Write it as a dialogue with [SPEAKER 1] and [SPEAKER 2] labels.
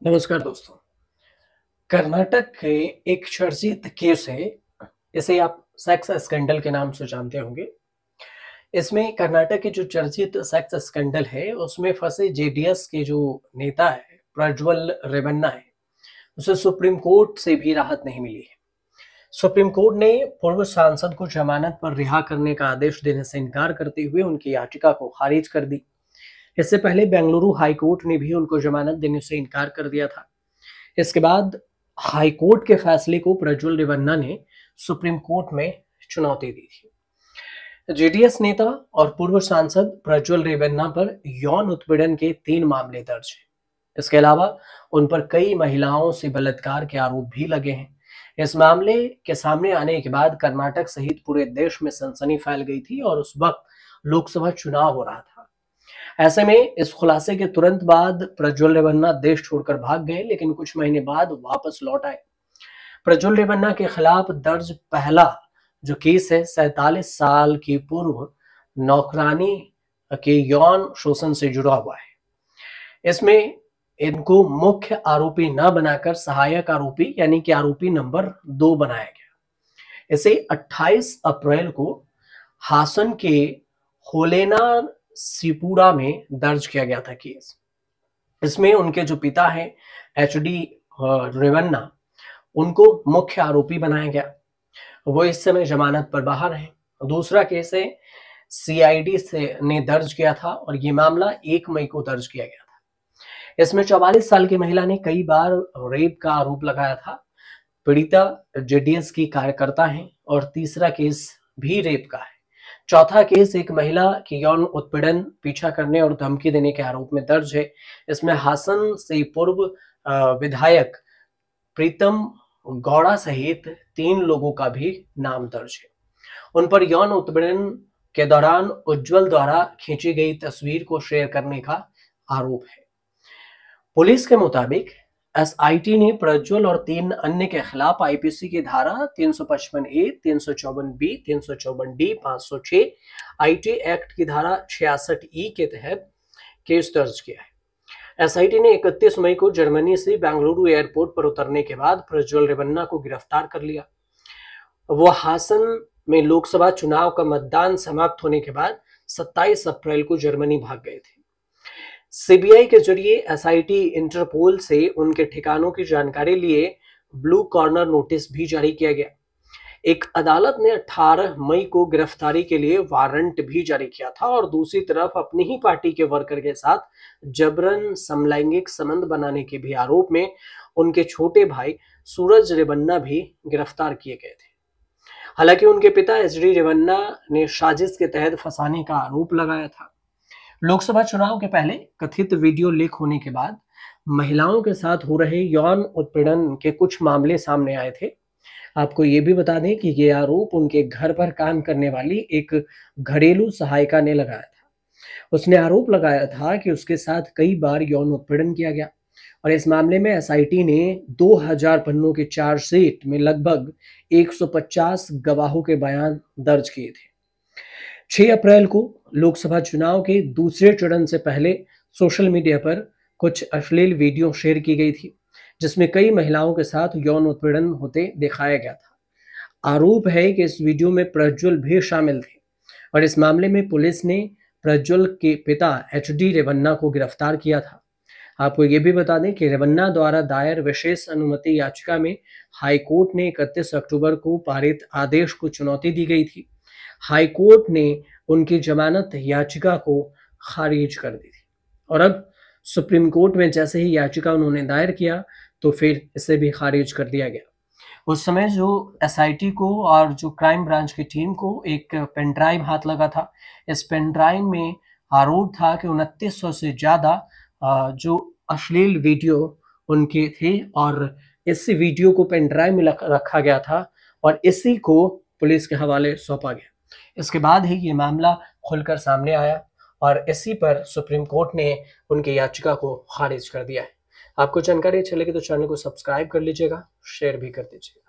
[SPEAKER 1] नमस्कार दोस्तों। कर्नाटक के एक चर्चित केस है, इसे आप सेक्स स्कैंडल के नाम से जानते होंगे। इसमें कर्नाटक के जो चर्चित सेक्स स्कैंडल है, उसमें फंसे जेडीएस के जो नेता है प्रज्वल रेवन्ना है, उसे सुप्रीम कोर्ट से भी राहत नहीं मिली है। सुप्रीम कोर्ट ने पूर्व सांसद को जमानत पर रिहा करने का आदेश देने से इनकार करते हुए उनकी याचिका को खारिज कर दी। इससे पहले बेंगलुरु हाई कोर्ट ने भी उनको जमानत देने से इनकार कर दिया था। इसके बाद हाई कोर्ट के फैसले को प्रज्वल रेवन्ना ने सुप्रीम कोर्ट में चुनौती दी थी। जेडीएस नेता और पूर्व सांसद प्रज्वल रेवन्ना पर यौन उत्पीड़न के 3 मामले दर्ज हैं। इसके अलावा उन पर कई महिलाओं से बलात्कार के आरोप भी लगे हैं। इस मामले के सामने आने के बाद कर्नाटक सहित पूरे देश में सनसनी फैल गई थी और उस वक्त लोकसभा चुनाव हो रहा था। ऐसे में इस खुलासे के तुरंत बाद प्रज्वल रेवन्ना देश छोड़कर भाग गए, लेकिन कुछ महीने बाद वापस लौट आए। प्रज्वल रेवन्ना के खिलाफ दर्ज पहला जो केस है 47 साल की पूर्व नौकरानी के यौन शोषण से जुड़ा हुआ है। इसमें इनको मुख्य आरोपी न बनाकर सहायक आरोपी यानी कि आरोपी नंबर 2 बनाया गया। इसे 28 अप्रैल को हासन के होलेना सिपुड़ा में दर्ज किया गया था केस। इसमें उनके जो पिता हैं एचडी रेवन्ना, उनको मुख्य आरोपी बनाया गया। वो इस समय जमानत पर बाहर हैं। दूसरा केस है सीआईडी से ने दर्ज किया था और ये मामला 1 मई को दर्ज किया गया था। इसमें 44 साल की महिला ने कई बार रेप का आरोप लगाया था। पीड़िता जेडीएस की कार्यकर्ता हैं और तीसरा केस भी रेप का है। चौथा केस एक महिला की यौन उत्पीड़न, पीछा करने और धमकी देने के आरोप में दर्ज है। इसमें हासन से पूर्व विधायक प्रीतम गौड़ा सहित 3 लोगों का भी नाम दर्ज है। उन पर यौन उत्पीड़न के दौरान उज्जवल द्वारा खींची गई तस्वीर को शेयर करने का आरोप है। पुलिस के मुताबिक एसआईटी ने प्रज्वल और 3 अन्य के खिलाफ आईपीसी की धारा 355A, 354B, 354D, 506, IT act की धारा 66E के तहत केस दर्ज किया है। एसआईटी ने 31 मई को जर्मनी से बेंगलुरु एयरपोर्ट पर उतरने के बाद प्रज्वल रेवन्ना को गिरफ्तार कर लिया। वो हासन में लोकसभा चुनाव का मतदान समाप्त होने के बाद 27 अप्रैल को जर्मनी भाग गए थे। सीबीआई के जरिए एसआईटी इंटरपोल से उनके ठिकानों की जानकारी लिए ब्लू कॉर्नर नोटिस भी जारी किया गया। एक अदालत ने 18 मई को गिरफ्तारी के लिए वारंट भी जारी किया था और दूसरी तरफ अपनी ही पार्टी के वर्कर के साथ जबरन समलैंगिक संबंध बनाने के भी आरोप में उनके छोटे भाई सूरज रेवन्ना भी गिरफ्तार किए गए थे। हालांकि उनके पिता एचडी रेवन्ना ने साजिश के तहत फंसाने का आरोप लगाया था। लोकसभा चुनाव के पहले कथित वीडियो लीक होने के बाद महिलाओं के साथ हो रहे यौन उत्पीड़न के कुछ मामले सामने आए थे। आपको ये भी बता दें कि ये आरोप उनके घर पर काम करने वाली एक घरेलू सहायिका ने लगाया था। उसने आरोप लगाया था कि उसके साथ कई बार यौन उत्पीड़न किया गया और इस मामले में एसआईटी ने 2000 पन्नों के चार्जशीट में लगभग 150 गवाहों के बयान दर्ज किए थे। 6 अप्रैल को लोकसभा चुनाव के दूसरे चरण से पहले सोशल मीडिया पर कुछ अश्लील वीडियो शेयर की गई थी, जिसमें कई महिलाओं के साथ यौन उत्पीड़न होते दिखाया गया था। आरोप है कि इस वीडियो में प्रज्वल भी शामिल थे और इस मामले में पुलिस ने प्रज्वल के पिता एचडी रेवन्ना को गिरफ्तार किया था। आपको ये भी बता दें कि रेवन्ना द्वारा दायर विशेष अनुमति याचिका में हाई कोर्ट ने 31 अक्टूबर को पारित आदेश को चुनौती दी गई थी। हाई कोर्ट ने उनकी जमानत याचिका को खारिज कर दी थी और अब सुप्रीम कोर्ट में जैसे ही याचिका उन्होंने दायर किया तो फिर इसे भी खारिज कर दिया गया। उस समय जो एसआईटी को और जो क्राइम ब्रांच की टीम को एक पेन ड्राइव हाथ लगा था। इस पेन ड्राइव में आरोप था कि 2900 से ज्यादा जो अश्लील वीडियो उनके थे और इस वीडियो को पेन ड्राइव में रखा गया था और इसी को पुलिस के हवाले सौंपा गया। इसके बाद ही ये मामला खुलकर सामने आया और इसी पर सुप्रीम कोर्ट ने उनकी याचिका को खारिज कर दिया है। आपको जानकारी अच्छी लगी तो चैनल को सब्सक्राइब कर लीजिएगा, शेयर भी कर दीजिएगा।